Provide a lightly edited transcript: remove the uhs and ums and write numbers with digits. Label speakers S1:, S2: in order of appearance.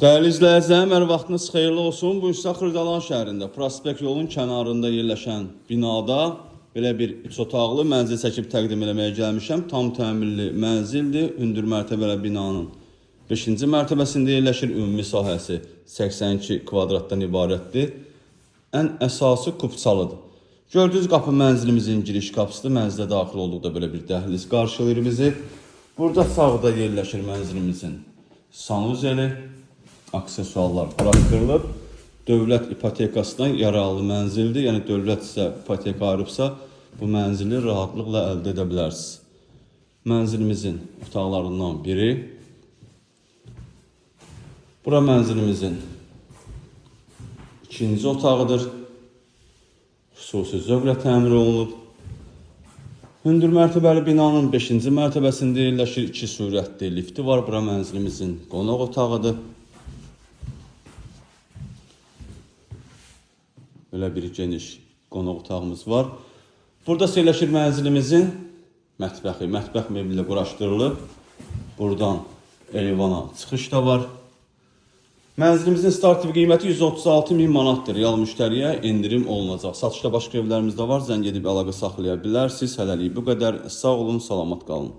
S1: Dəyərli izləyicilərim, hər vaxtınız xeyirli olsun. Bu isə Xırdalan şəhərində, Prospekt yolun kənarında yerləşən binada belə bir 3 otaqlı mənzil çəkib təqdim eləməyə gəlmişəm. Tam təmirli mənzildir. Hündür mərtəbəli binanın 5-ci mərtəbəsində yerləşir. Ümumi sahəsi 82 kvadratdan ibarətdir. Ən əsası kupçalıdır. Gördüyünüz qapı mənzilimizin giriş qapısıdır. Mənzilə daxil olduqda belə bir dəhliz qarşılayır bizi. Burada sağda yerləşir mənzilimizin sanuzeli. Aksesuarlar buraxdırılıb. Dövlət ipotekasından yararlı mənzildir. Yəni dövlət sizə ipoteka ayırıbsa, bu mənzili rahatlıqla əldə edə bilərsiniz. Mənzilimizin otaqlarından biri. Bura mənzilimizin ikinci otağıdır. Xüsusi zövqlə təmir olunub. Hündür mərtəbəli binanın 5-ci mərtəbəsində yerləşir. 2 sürətli lifti var. Bura mənzilimizin qonaq otağıdır. Belə bir geniş qonaq otağımız var. Burada yerləşir mənzilimizin mətbəxi. Mətbəx mebeli ilə quraşdırılıb. Buradan eyvana çıxış da var. Mənzilimizin start qiyməti 136.000 manatdır. Real müştəriyə endirim olunacaq. Satışda başqa evlərimiz də var. Zəng edib əlaqə saxlaya bilərsiniz. Hələlik bu qədər. Sağ olun, salamat qalın.